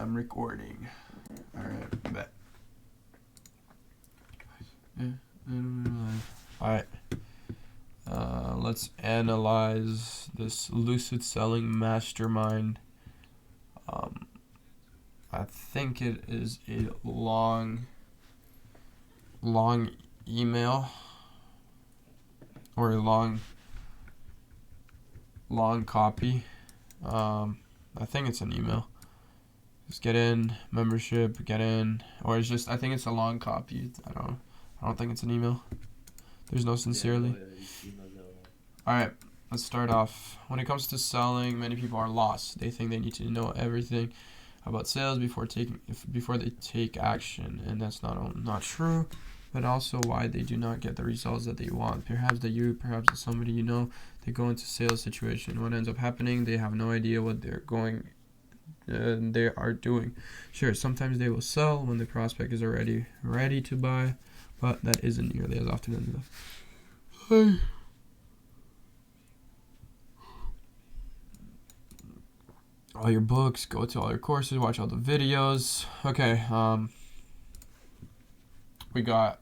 I'm recording. Alright, bet. Alright. Let's analyze this Lucid Selling MasterMind. I think it is a long email or a long copy. I think it's an email. Just get in, membership, get in, or it's just, I think it's a long copy. I don't think it's an email. There's no sincerely. Alright, let's start off. When it comes to selling, many people are lost. They think they need to know everything about sales before they take action, and that's not true, but also why they do not get the results that they want. Perhaps that somebody you know, they go into sales situation. What ends up happening, they have no idea what they are doing. Sure, sometimes they will sell when the prospect is already ready to buy, but that isn't nearly as often enough. All your books, go to all your courses, watch all the videos. Okay, we got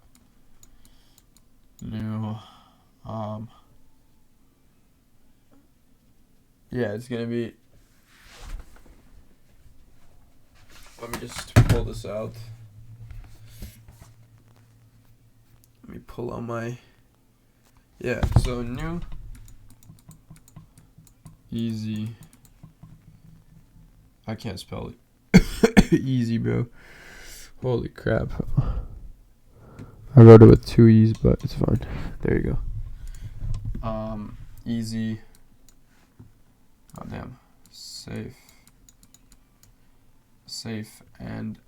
new, yeah, it's gonna be, let me just pull this out. Let me pull out my, yeah, so new, easy, I can't spell it. Easy, bro. Holy crap. I wrote it with 2 E's, but it's fine. There you go. Easy. Oh, damn. Safe. And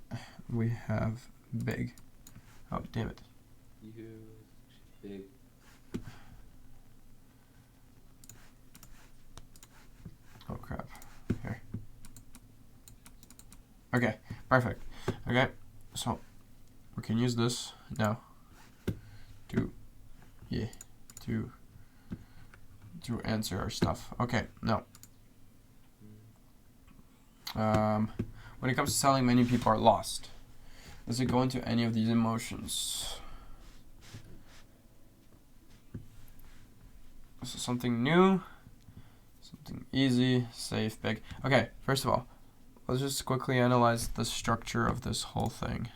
we have big. Oh, damn it. Big. Oh, crap. Here. Okay, perfect. Okay, so we can use this now to answer our stuff. Okay, now when it comes to selling, many people are lost. Does it go into any of these emotions? So something new, something easy, safe, big. Okay, first of all, let's just quickly analyze the structure of this whole thing.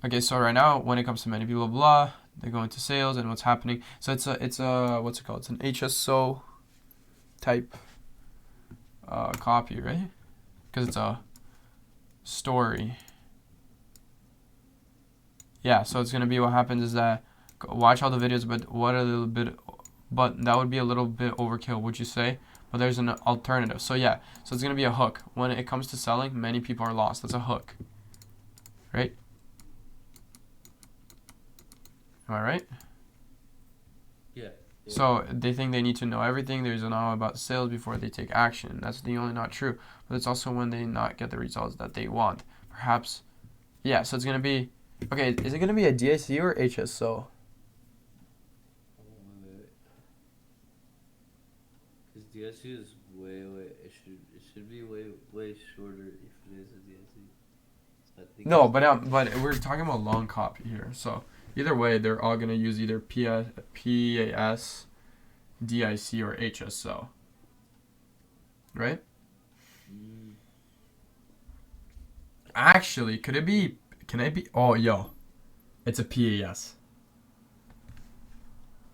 Okay, so right now, when it comes to many people, blah, they go into sales and what's happening. So it's a what's it called? It's an HSO type copy, right? Because it's a story. Yeah, so it's gonna be, what happens is that watch all the videos, but that would be a little bit overkill, would you say? But there's an alternative. So yeah, so it's going to be a hook. When it comes to selling, many people are lost. That's a hook. Right? Am I right? Yeah. So they think they need to know everything. There's an all about sales before they take action. That's the only not true. But it's also when they not get the results that they want. Perhaps, yeah, so it's going to be, okay, is it going to be a DIC or HSO? Because DIC is it should be way shorter if it is a DIC. So I think No, but we're talking about long copy here. So either way, they're all gonna use either PAS, DIC, or HSO. Right? Actually, can it be? Oh, yo, it's a PAS.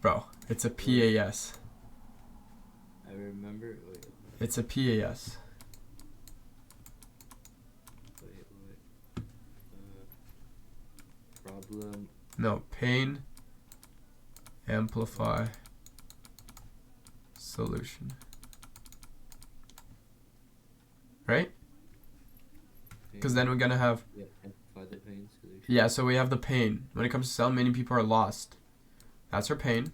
Bro, it's a PAS. I remember. Wait. It's a PAS. Problem. No, pain, amplify, solution. Right? Because then we're gonna have. Yeah, amplify the pain solution. Yeah, so we have the pain. When it comes to selling, many people are lost. That's our pain.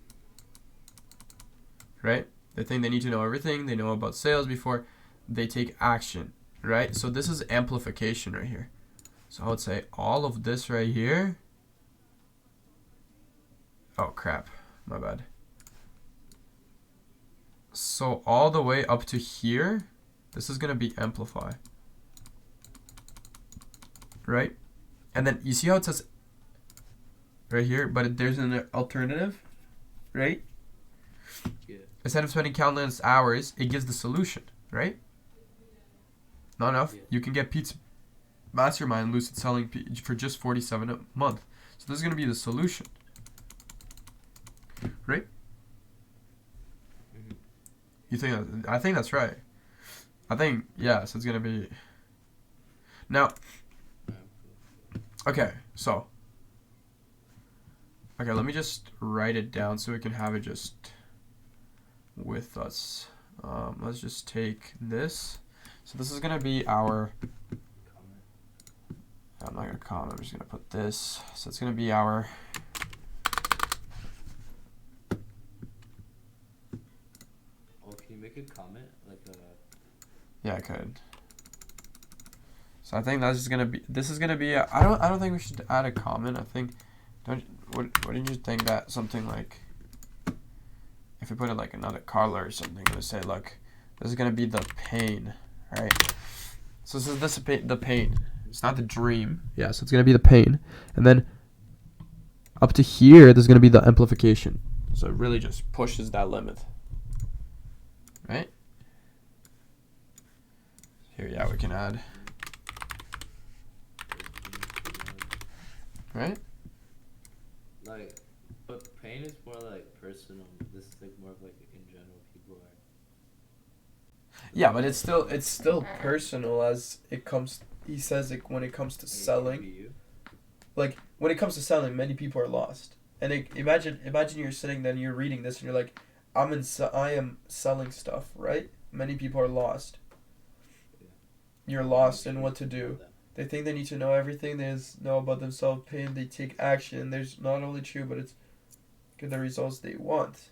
Right? They think they need to know everything. They know about sales before they take action. Right? So this is amplification right here. So I would say all of this right here. Oh, crap. My bad. So all the way up to here, this is going to be amplify. right? And then you see how it says right here, but there's an alternative, right? Yeah. Instead of spending countless hours, it gives the solution, right? Not enough. Yeah. You can get Pete's Mastermind Lucid Selling for just $47 a month. So this is going to be the solution, right? Mm-hmm. You think that? I think that's right. I think, yeah, so it's going to be... Now, okay, so... Okay, let me just write it down so we can have it just with us. Let's just take this. So this is going to be our... I'm not going to comment, I'm just going to put this. So it's going to be our... Oh, can you make a comment? Like a... Yeah, I could. So I think that's just gonna be. This is gonna be. I don't think we should add a comment. I think. What did you think that something like? If we put it like another color or something, let's say, look, this is gonna be the pain, right? So this is the pain. It's not the dream. Yeah. So it's gonna be the pain, and then up to here, there's gonna be the amplification. So it really just pushes that limit, right? Here, yeah, we can add. Right? Like, but pain is more like personal. This is like more of like in general people are. Yeah, but it's still personal as it comes. He says like when it comes to selling, like when it comes to selling, many people are lost. And imagine you're sitting there and you're reading this and you're like, I am selling stuff, right? Many people are lost. You're lost in what to do. They think they need to know everything they know about themselves, pain, they take action. There's not only true, but it's get the results they want.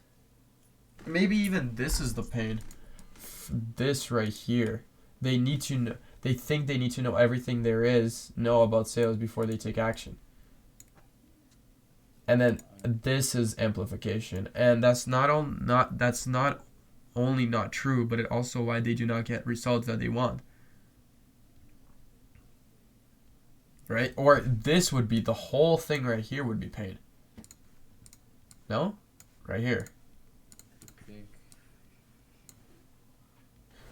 Maybe even this is the pain. This right here. They need to know, they think they need to know everything there is, know about sales before they take action. And then this is amplification. And that's not only not true, but it also why they do not get results that they want. Right? Or this would be the whole thing right here would be pain. No? Right here.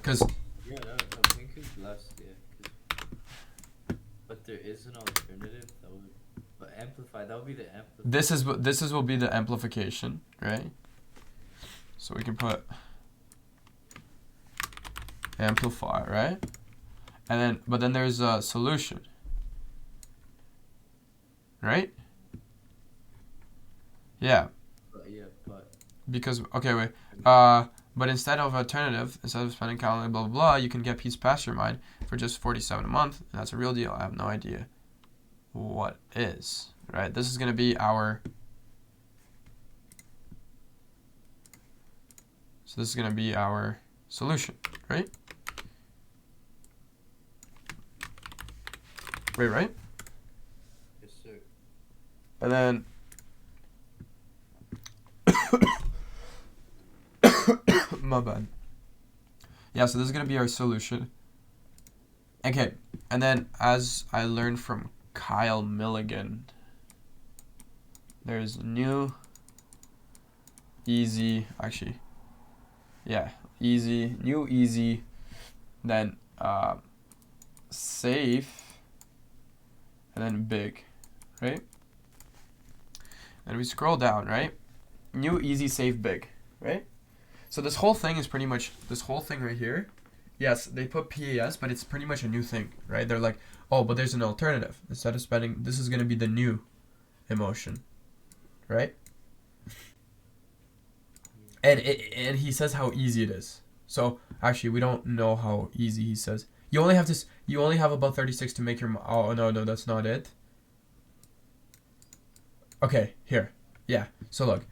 Because... Yeah, no, I think it's less, yeah. But there is an alternative that would... But amplify, that would be the amplify. This will be the amplification, right? So we can put... amplify, right? And then, but then there's a solution. Right? Yeah. But because okay, wait. But instead of alternative, instead of spending calendar blah blah blah, you can get Pete's MasterMind for just $47 a month, and that's a real deal. I have no idea what is, right? This is gonna be our. So this is gonna be our solution, right? Wait, right? Yes, sir. And then my bad. Yeah, so this is gonna be our solution. Okay, and then as I learned from Kyle Milligan, there's new, easy, actually, yeah, easy, new, easy, then safe, and then big, right? And we scroll down, right? New, easy, safe, big, right? So this whole thing is pretty much, this whole thing right here, yes, they put PAS, but it's pretty much a new thing, right? They're like, oh, but there's an alternative. Instead of spending, this is going to be the new emotion, right? And he says how easy it is. So actually, we don't know how easy he says. You only have about 36 to make your, oh, no, that's not it. Okay, here. Yeah, so look,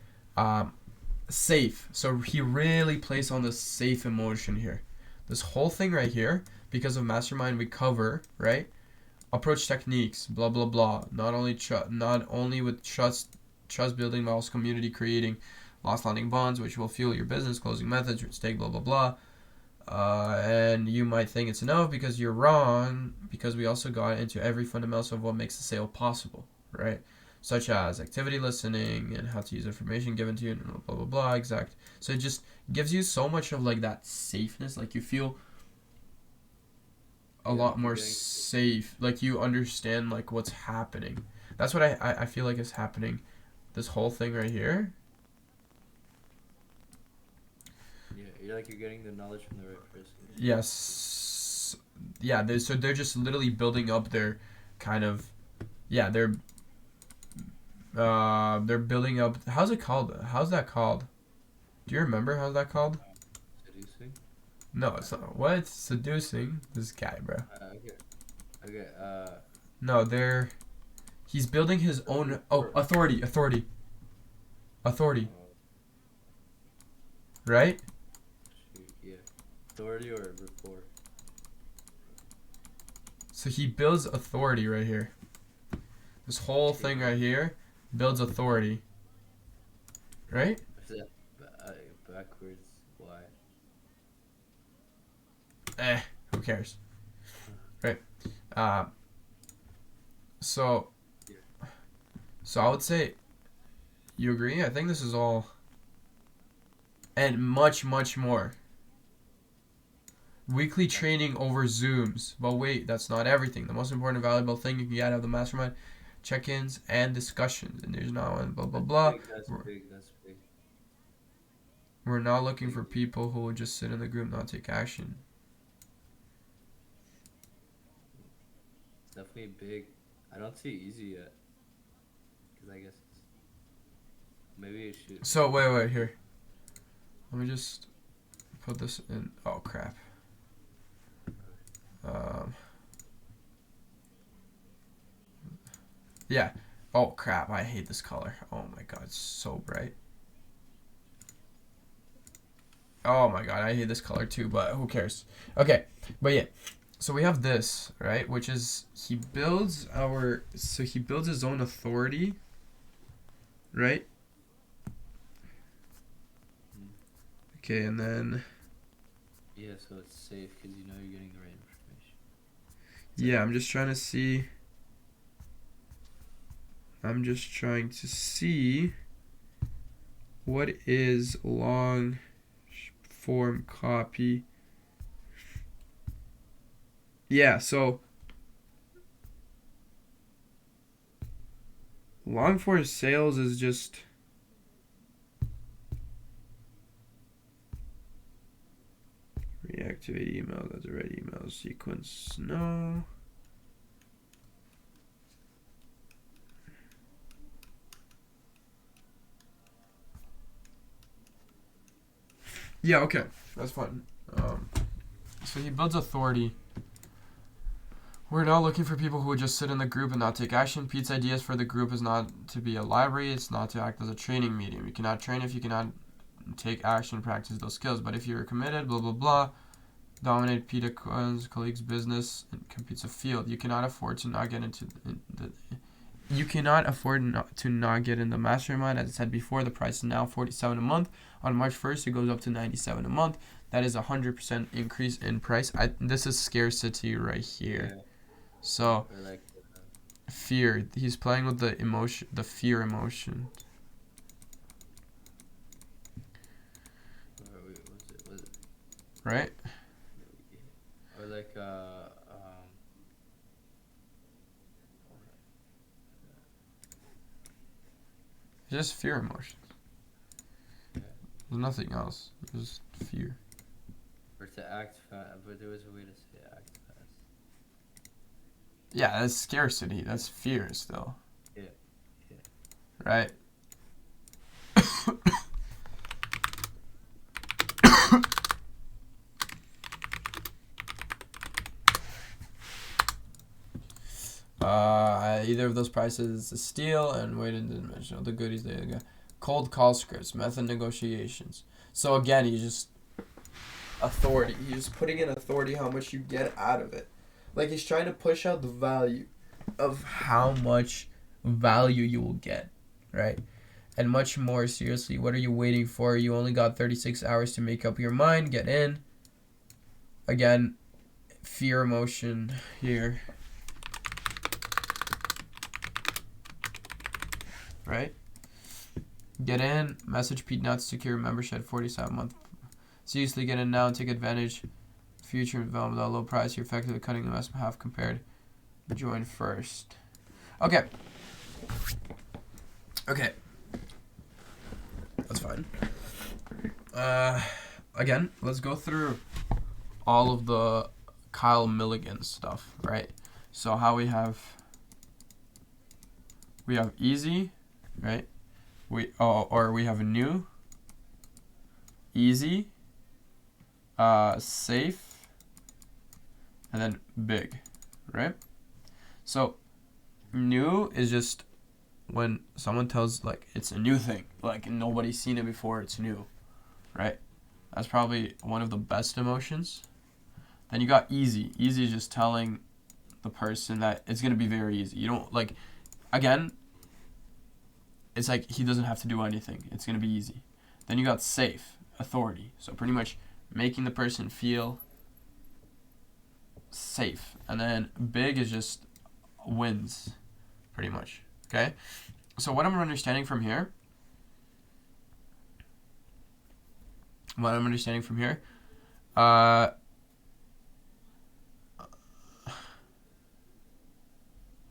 safe. So he really plays on the safe emotion here. This whole thing right here, because of Mastermind, we cover, right? Approach techniques, blah blah blah. Not only with trust building, but also community creating, lost landing bonds, which will fuel your business, closing methods, stake, blah blah blah. And you might think it's no because you're wrong, because we also got into every fundamental of what makes a sale possible, right? Such as activity listening and how to use information given to you and blah, blah, blah, exact. So it just gives you so much of like that safeness, like you feel a lot more safe, like you understand like what's happening. That's what I feel like is happening. This whole thing right here. Yeah, you're getting the knowledge from the right person. Yes. Yeah, so they're just literally building up their kind of, yeah, they're building up, how's it called? How's that called? Do you remember how's that called? Seducing? No, it's not. What? Seducing? This guy, bro. Okay, No, he's building his own, authority. Right? shoot, yeah. Authority or rapport? So he builds authority right here. This whole thing right here builds authority. Right? Is that backwards? Why? Who cares? Right. So I would say, you agree? I think this is all, and much, much more. Weekly training over Zooms. But wait, that's not everything. The most important valuable thing you can get out of the mastermind, check-ins and discussions. And there's not one, blah, blah, blah. That's big. We're not looking for people who will just sit in the group, not take action. It's definitely big. I don't see easy yet. Because I guess maybe it should. So, wait, here. Let me just put this in. Oh, crap. Yeah. Oh, crap. I hate this color. Oh, my God. It's so bright. Oh, my God. I hate this color, too, but who cares? Okay. But, yeah. So, we have this, right? Which is, he builds his own authority, right? Okay, and then... Yeah, so it's safe because you know you're getting the right information. Yeah, I'm just trying to see what is long form copy. Yeah, so long form sales is just reactivate email. That's a red email sequence. No. Yeah, okay. That's fine. So he builds authority. We're now looking for people who would just sit in the group and not take action. Pete's ideas for the group is not to be a library. It's not to act as a training medium. You cannot train if you cannot take action, practice those skills. But if you're committed, blah, blah, blah, dominate Peter colleagues' business and competes a field. You cannot afford to not get into to not get in the mastermind. As I said before, the price is now $47 a month. On March 1st, it goes up to $97 a month. That is a 100% increase in price. This is scarcity right here. Yeah. So, fear. He's playing with the emotion, the fear emotion. Was it? Right? Or just fear emotions. Yeah. There's nothing else. Just fear. Or to act fast, but there was a way to say act fast. Yeah, that's scarcity. That's fear still. Yeah. Right? Either of those prices is steal and weighted dimensional. The goodies they got. Cold call scripts, method negotiations. So again, he's just authority. He's putting in authority how much you get out of it. Like he's trying to push out the value of how much value you will get, right? And much more seriously, what are you waiting for? You only got 36 hours to make up your mind. Get in. again, fear emotion here, right? Get in, message Pete not secure membership 47 month. Seriously, get in now and take advantage. Future development at a low price. You're effectively cutting the investment half compared. Join first. Okay. Okay. That's fine. Again, let's go through all of the Kyle Milligan stuff, right? So how we have easy, right? We have new, easy, safe, and then big, right? So new is just when someone tells like it's a new thing, like nobody's seen it before, it's new, right? That's probably one of the best emotions. Then you got easy. Easy is just telling the person that it's gonna be very easy. You don't like, again, it's like he doesn't have to do anything. It's gonna be easy. Then you got safe, authority. So pretty much making the person feel safe. And then big is just wins, pretty much. Okay? So what I'm understanding from here,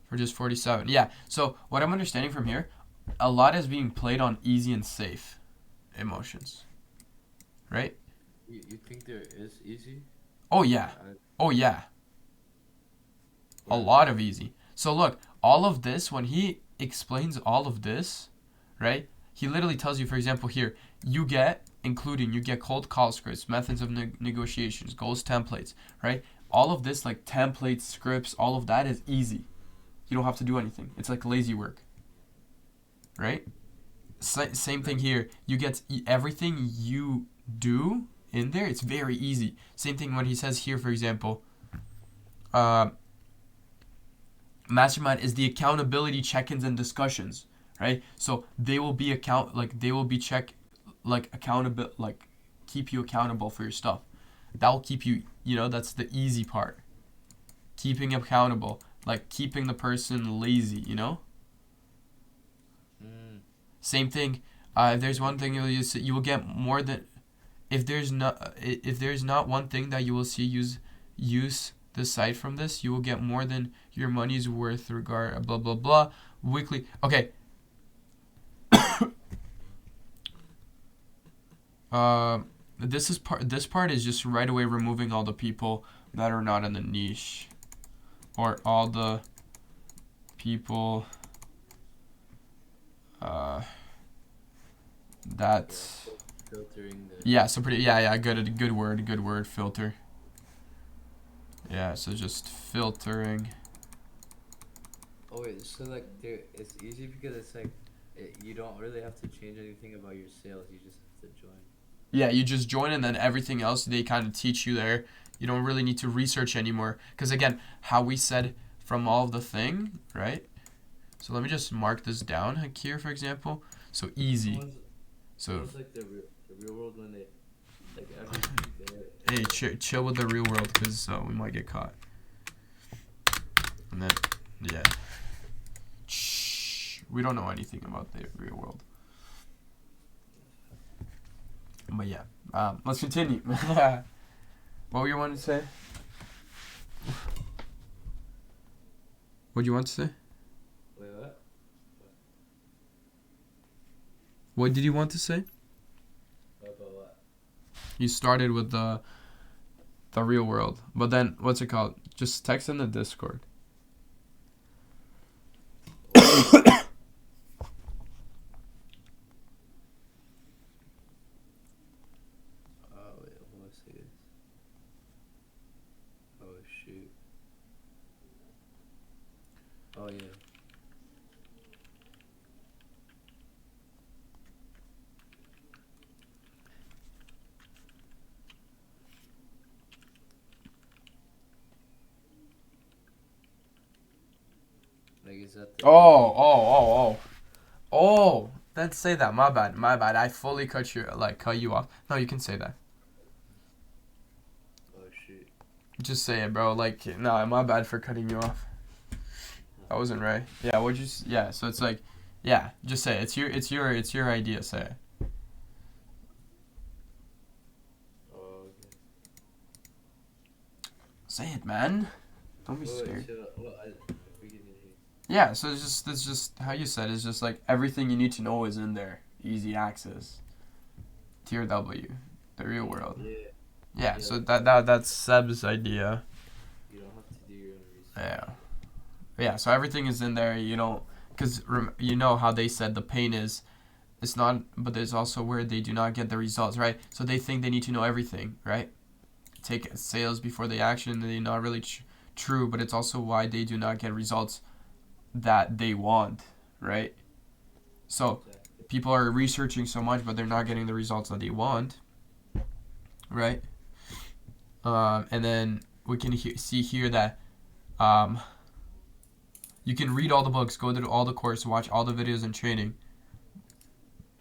for just 47. Yeah, so what I'm understanding from here, a lot is being played on easy and safe emotions, right? You think there is easy? Oh, yeah. Oh, yeah. A lot of easy. So look, all of this, when he explains all of this, right, he literally tells you, for example, here, you get cold call scripts, methods of negotiations, goals, templates, right? All of this, like templates, scripts, all of that is easy. You don't have to do anything. It's like lazy work, right? Same thing here. You get everything you do in there. It's very easy. Same thing when he says here, for example, Mastermind is the accountability check-ins and discussions, right? So they will be accountable, like keep you accountable for your stuff. That will keep you, that's the easy part. Keeping accountable, like keeping the person lazy, Same thing. If there's one thing you will get more than, if there's not one thing that you will see use the site from this, you will get more than your money's worth regard blah blah blah weekly. Okay. This part is just right away removing all the people that are not in the niche, or all the people that filtering the good word, filter. Yeah, so just filtering. Oh wait, so like it's easy because it's like you don't really have to change anything about your sales. You just have to join. Yeah, you just join, and then everything else they kind of teach you there. You don't really need to research anymore. Because again, how we said from all of the thing, right? So let me just mark this down here, for example. So easy. So it's like the real world when they like everything there. Hey, chill with the real world, because we might get caught. And then, yeah. Shh. We don't know anything about the real world. But yeah, let's continue. What were you wanting to say? What do you want to say? Wait, what? What did you want to say? About what? You started with the real world, but then what's it called? Just text in the Discord. Oh yeah. Like is that the Oh, then say that. My bad. I fully cut you off. No, you can say that. Oh shoot. Just say it, bro. Like, nah, my bad for cutting you off. That wasn't right. Yeah, yeah, so it's like, yeah, just say it. It's your idea, say it. Oh, okay. Say it, man. Don't be Wait, scared. we can hear. Yeah, so it's just how you said. It's just like everything you need to know is in there. Easy access. Tier W, the real world. Yeah. Yeah, so that's Seb's idea. You don't have to do your own research. Yeah. Yeah, so everything is in there. You don't, because you know how they said the pain is, it's not, but there's also where they do not get the results, right? So they think they need to know everything, right? Take sales before the action, they're not really true, but it's also why they do not get results that they want, right? So people are researching so much, but they're not getting the results that they want, right? And then we can see here that you can read all the books, go through all the course, watch all the videos and training,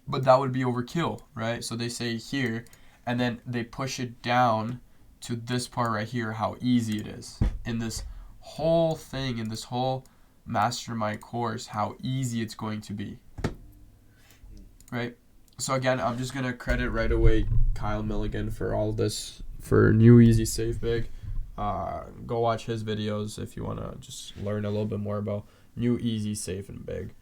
but that would be overkill, right? So they say here, and then they push it down to this part right here, how easy it is. In this whole thing, in this whole mastermind course, how easy it's going to be, right? So again, I'm just going to credit right away Kyle Milligan for all this, for New Easy Save Big. Go watch his videos if you want to just learn a little bit more about New Easy Save and Big.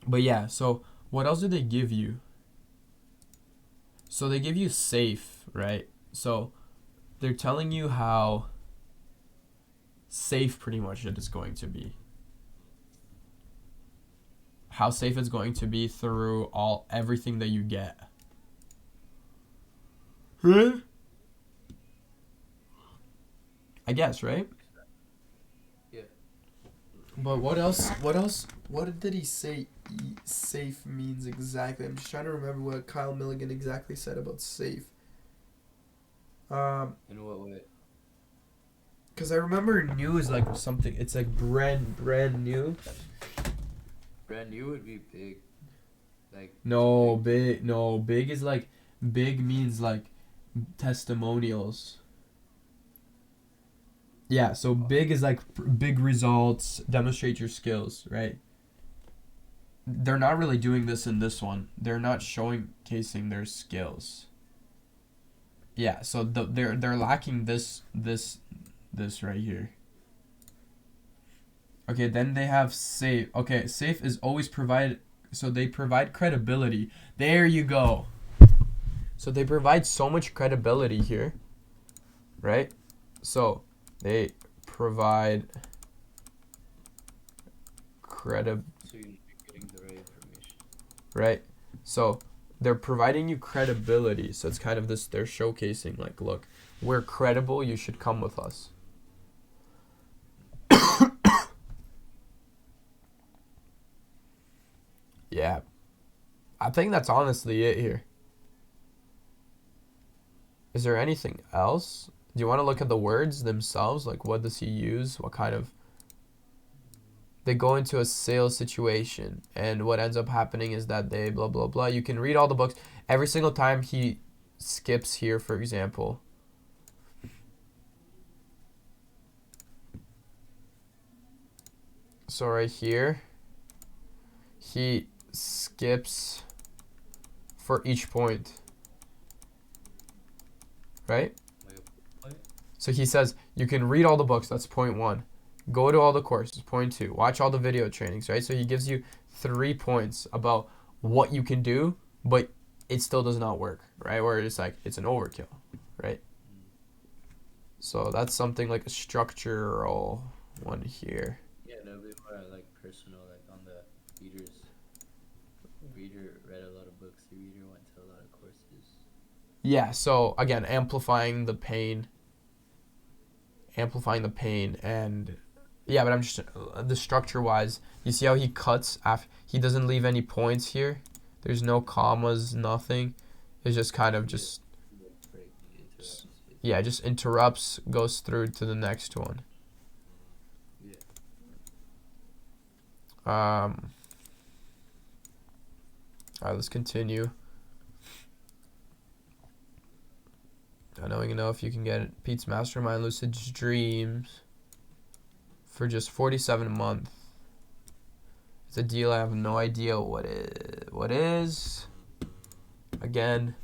But yeah, so what else do they give you? So they give you safe, right? So they're telling you how safe pretty much it is going to be. How safe it's going to be through everything that you get. Huh? I guess, right? Yeah. But what did he say safe means exactly? I'm just trying to remember what Kyle Milligan exactly said about safe. In what way? Because I remember new is like something, it's like brand new. Brand new would be big. Like Big is like, big means like testimonials. Yeah, so big is like big results, demonstrate your skills, right? They're not really doing this in this one. They're not showcasing their skills. Yeah, so they're lacking this right here. Okay, then they have safe. Okay, safe is always provide. So they provide credibility. There you go. So they provide so much credibility here, right? So they provide So you're getting the right information. right? So they're providing you credibility. So it's kind of this, they're showcasing like, look, we're credible, you should come with us. Yeah. I think that's honestly it here. Is there anything else? Do you want to look at the words themselves? Like, what does he use? What kind of... They go into a sales situation, and what ends up happening is that they blah, blah, blah. You can read all the books. Every single time he skips here, for example. So right here, he skips for each point. Right? So he says, you can read all the books. That's point 1. Go to all the courses. Point 2. Watch all the video trainings, right? So he gives you 3 points about what you can do, but it still does not work, right? Where it's like, it's an overkill, right? So that's something like a structural one here. Yeah, that'll be more like personal, like on the readers. Reader read a lot of books. The reader went to a lot of courses. Yeah, so again, amplifying the pain, and yeah, but I'm just the structure wise, you see how he cuts after, he doesn't leave any points here, there's no commas, nothing, it's just kind of just just interrupts, goes through to the next one. All right, let's continue. I don't even know if you can get it. Pete's Mastermind Lucid Dreams for just $47 a month. It's a deal I have no idea what is. Again.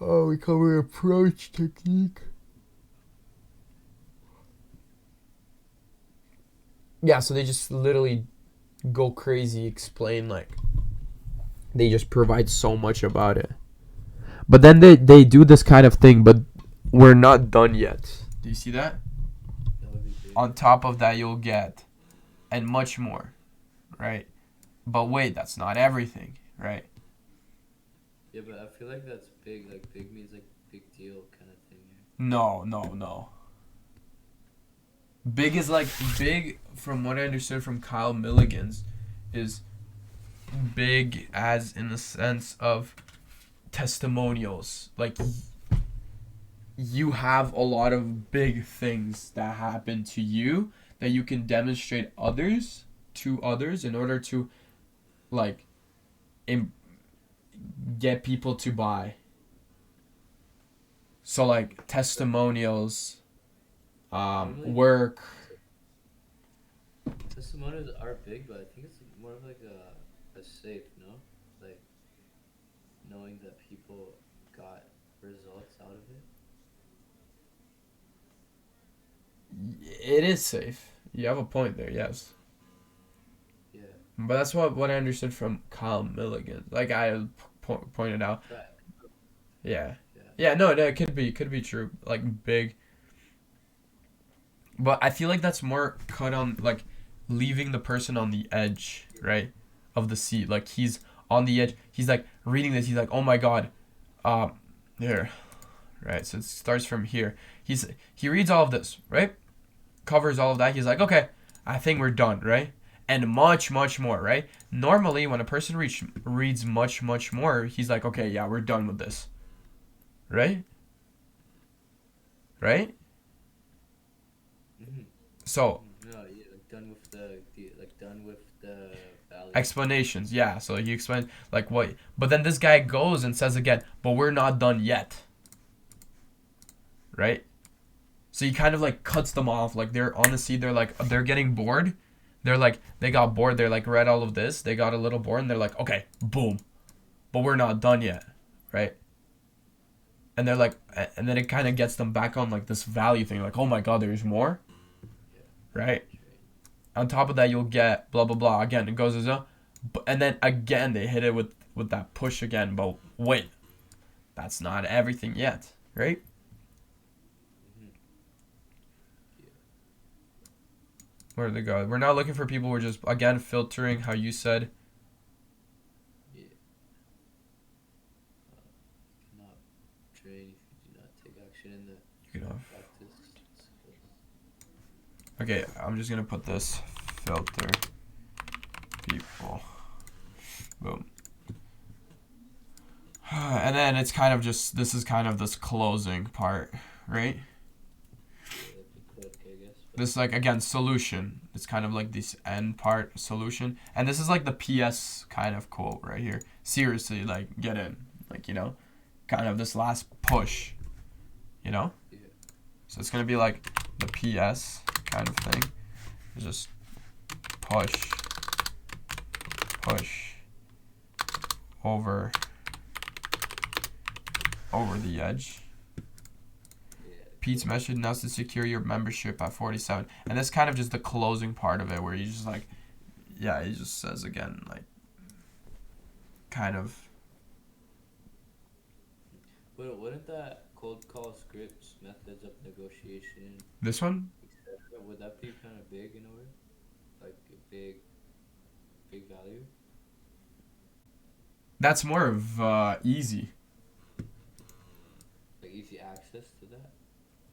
Oh, we cover approach technique. Yeah, so they just literally go crazy, explain like they just provide so much about it. But then they do this kind of thing, but we're not done yet. Do you see that? On top of that, you'll get and much more, right? But wait, that's not everything, right? Yeah, but I feel like that's big. Like big means like big deal kind of thing. No. Big is like big. From what I understood from Kyle Milligan's, is big as in the sense of testimonials. Like you have a lot of big things that happen to you that you can demonstrate to others in order to like get people to buy. So like testimonials, work. Testimonials are big, but I think it's more of like a safe, no? Like knowing that people got results out of it. It is safe. You have a point there, yes. Yeah. But that's what I understood from Kyle Milligan. Like I pointed out. Right. Yeah. No, it could be true. Like big. But I feel like that's more cut on like leaving the person on the edge, right, of the seat. Like he's on the edge. He's like reading this. He's like, oh my god, here, right. So it starts from here. He reads all of this, right, covers all of that. He's like, okay, I think we're done, right, and much more, right. Normally, when a person reads much more, he's like, okay, yeah, we're done with this, right. Mm-hmm. So. No, yeah, like done with the value. Explanations, yeah. So he explained like what, but then this guy goes and says again, but we're not done yet, right? So he kind of like cuts them off. Like they're on the seat, they're getting bored. They got bored. They're like read all of this. They got a little bored, and they're like, okay, boom, but we're not done yet, right? And they're like, and then it kind of gets them back on like this value thing. Like, oh my god, there's more, right? On top of that, you'll get blah blah blah. Again, it goes as a, and then again they hit it with that push again. But wait, that's not everything yet, right? Mm-hmm. Yeah. Where do they go? We're not looking for people. We're just again filtering how you said. Yeah. You cannot train if you do not take action in the practice. Okay, I'm just gonna put this filter people. Boom. And then it's kind of just, this is kind of this closing part, right? This like again solution. It's kind of like this end part solution, and this is like the PS kind of quote right here. Seriously, like get in, like kind of this last push, Yeah. So it's gonna be like the PS kind of thing. It's just push over the edge. Pete's message now to secure your membership at 47, and that's kind of just the closing part of it, where you just like, yeah, he just says again like, kind of. But wouldn't that cold call scripts, methods of negotiation? This one? Would that be kind of big in a way, like a big value? That's more of easy. Like easy access to that.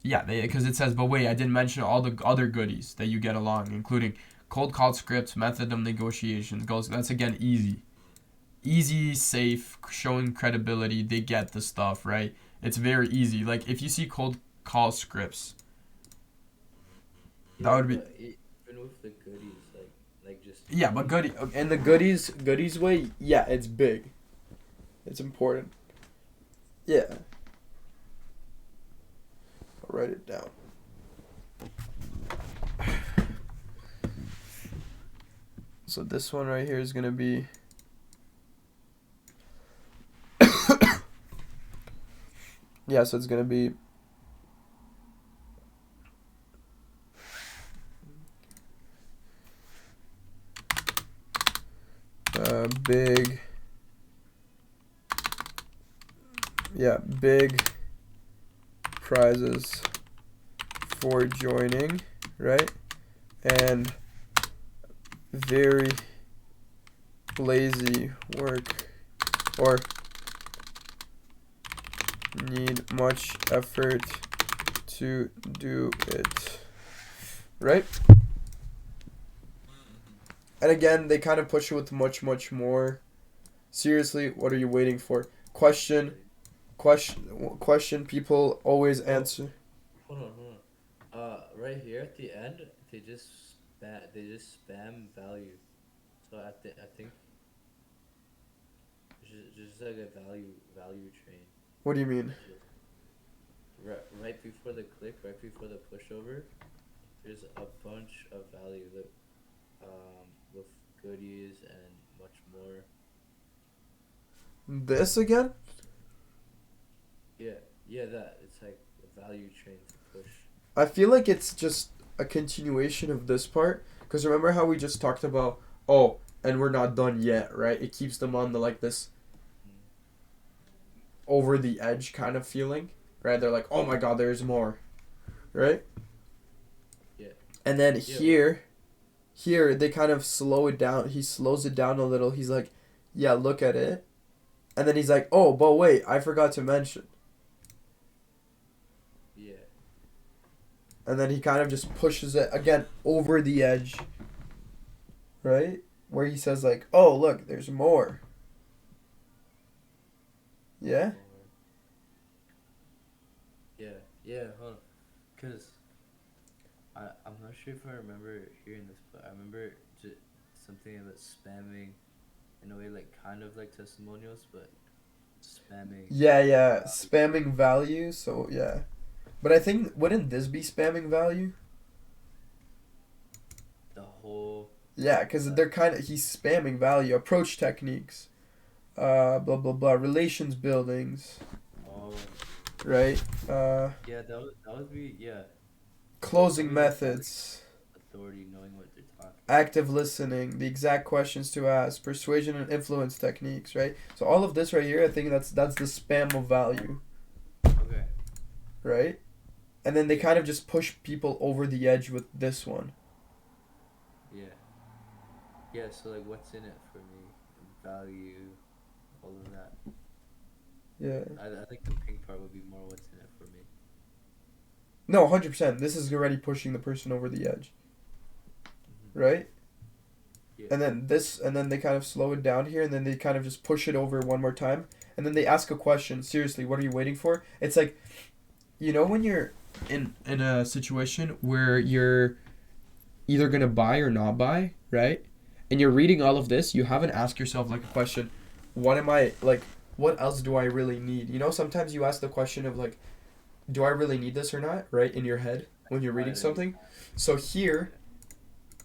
Yeah, because it says, but wait, I didn't mention all the other goodies that you get along, including cold call scripts, method of negotiations. That's again easy, safe, showing credibility. They get the stuff, right? It's very easy. Like if you see cold call scripts, that would be. Even with the goodies, like just. Yeah, but and the goodies way, yeah, it's big. It's important. Yeah. I'll write it down. So this one right here is going to be yeah, so it's going to be big prizes for joining, right? And very lazy work or need much effort to do it, right? And again, they kind of push it with much more. Seriously, what are you waiting for? Question. People always answer. Hold on. Right here at the end, they just spam value. So I think just like a value train. What do you mean? Right before the click, right before the pushover, there's a bunch of value that with goodies and much more. This again? Yeah, that it's like a value train to push. I feel like it's just a continuation of this part, because remember how we just talked about, oh, and we're not done yet, right? It keeps them on the like this over the edge kind of feeling, right? They're like, oh my god, there's more, right? Yeah. And then here they kind of slow it down. He slows it down a little. He's like, yeah, look at it. And then he's like, oh, but wait, I forgot to mention. Yeah. And then he kind of just pushes it again over the edge, right? Where he says like, oh, look, there's more. Yeah? Yeah, hold on. Because I'm not sure if I remember hearing this, but I remember just something about spamming in a way like kind of like testimonials, but spamming. Yeah, spamming value, so yeah. But I think, wouldn't this be spamming value? The whole... Yeah, because they're he's spamming value. Approach techniques. Blah, blah, blah. Relations buildings. Oh. Right? Yeah, that would be, yeah. Closing methods. Authority, knowing what they're talking about. Active listening. The exact questions to ask. Persuasion and influence techniques, right? So all of this right here, I think that's the spam of value. Okay. Right? And then they kind of just push people over the edge with this one. Yeah, so like what's in it for me? Value, all of that. Yeah. I think the pink part would be more what's in it for me. No, 100%. This is already pushing the person over the edge. Mm-hmm. Right? Yeah. And then they kind of slow it down here, and then they kind of just push it over one more time. And then they ask a question. Seriously, what are you waiting for? It's like, you know when you're in a situation where you're either going to buy or not buy, right? And you're reading all of this, you haven't asked yourself like a question, what else do I really need? You know, sometimes you ask the question of like, do I really need this or not, right? In your head when you're reading something. So here,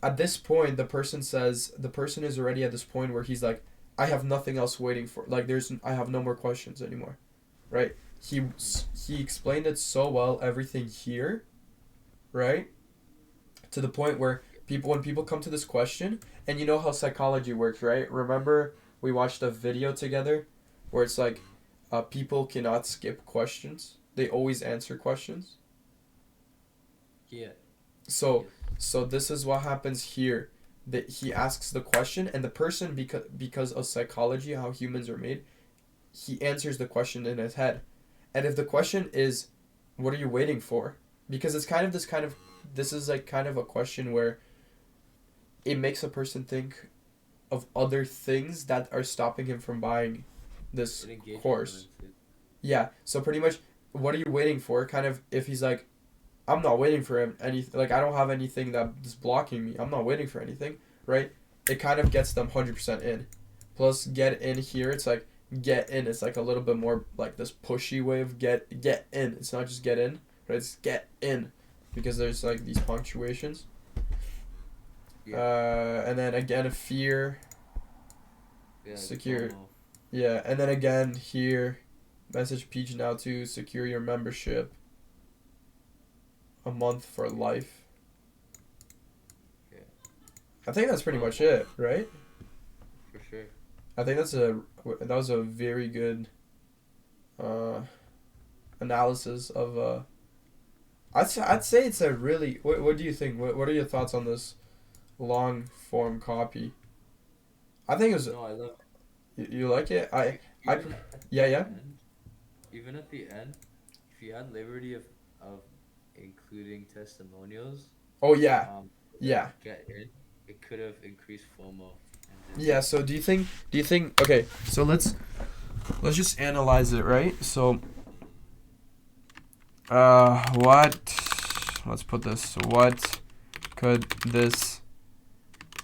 at this point, the person is already at this point where he's like, I have nothing else waiting for. Like I have no more questions anymore, right? He explained it so well, everything here, right? To the point where when people come to this question, and you know how psychology works, right? Remember we watched a video together where it's like people cannot skip questions. They always answer questions. Yeah. So this is what happens here. That he asks the question, and the person, because of psychology, how humans are made, he answers the question in his head. And if the question is, what are you waiting for? Because it's this is like kind of a question where it makes a person think of other things that are stopping him from buying this course. Yeah, so pretty much, what are you waiting for? Kind of, if he's like, I'm not waiting for anything, like I don't have anything that's blocking me. I'm not waiting for anything, right? It kind of gets them 100% in. Plus, get in here, it's like, get in. It's like a little bit more like this pushy way of get in. It's not just get in, right? It's get in, because there's like these punctuations. Yeah. And then again, fear, Yeah. secure. FOMO. Yeah, and then again here, message Peach now to secure your membership. A month for life. Yeah. I think that's pretty Well, much it, right? for sure. I think that was a very good analysis of I'd say it's a really what do you think? What are your thoughts on this long form copy? I think it was No, I love you like it? I even at yeah, the yeah. end. Even at the end, if you had liberty of including testimonials, Oh yeah. to Yeah. get in, it could have increased FOMO and Yeah, just so do you think okay, so let's just analyze it, right? So what let's put this, what could this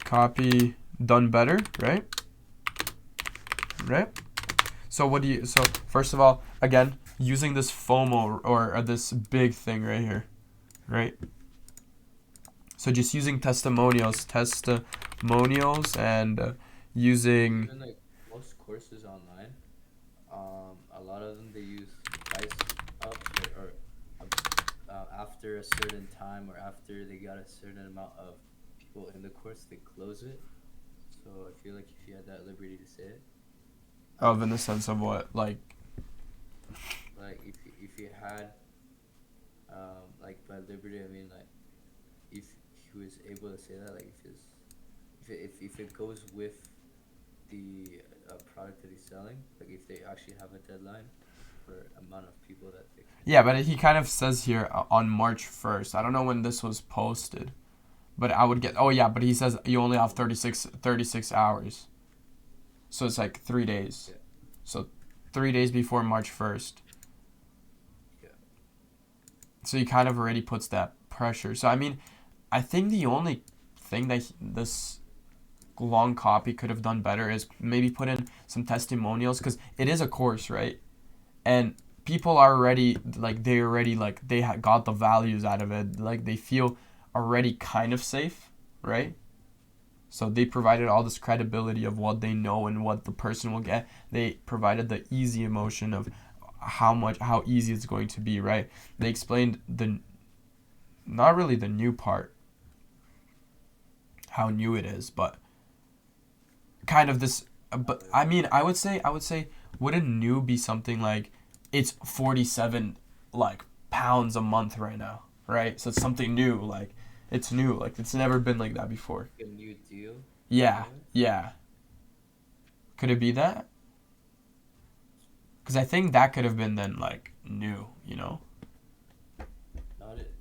copy done better, right? Right? So so first of all, again, using this FOMO or this big thing right here, right? So just using testimonials and using even like most courses online, a lot of them they use price ups or after a certain time or after they got a certain amount of people in the course, they close it. So I feel like if you had that liberty to say it, of in the sense of what, like if you had like by liberty, I mean like if he was able to say that, like if it goes with the product that he's selling, like if they actually have a deadline for amount of people that they can. yeah, but he kind of says here on March 1st. I don't know when this was posted, but I would get, oh yeah, but he says you only have 36 hours. So it's like 3 days. Yeah. So 3 days before March 1st. Yeah. So he kind of already puts that pressure. So I mean, I think the only thing that this long copy could have done better is maybe put in some testimonials, because it is a course, right? And people are already like they got the values out of it, like they feel already kind of safe, right? So they provided all this credibility of what they know and what the person will get. They provided the easy emotion of how easy it's going to be, right? They explained the not really the new part, how new it is, but kind of this. But I mean, I would say, wouldn't new be something like it's 47 like pounds a month right now, right? So it's something new, like it's new, like it's never been like that before. A new deal, Yeah, maybe? yeah. Could it be that? Because I think that could have been then like new, you know? Not it.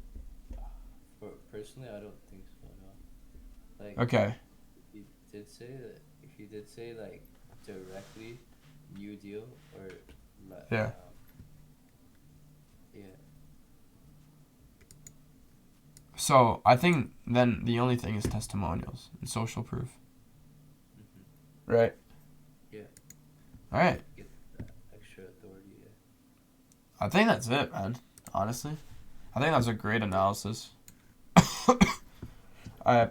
For personally, I don't think so. No. Like Okay. he did say that. If he did say like directly, new deal or Yeah. yeah. So I think then the only thing is testimonials and social proof, right? Yeah. All right. Get that extra authority. Yeah. I think that's it, man. Honestly, I think that's a great analysis. I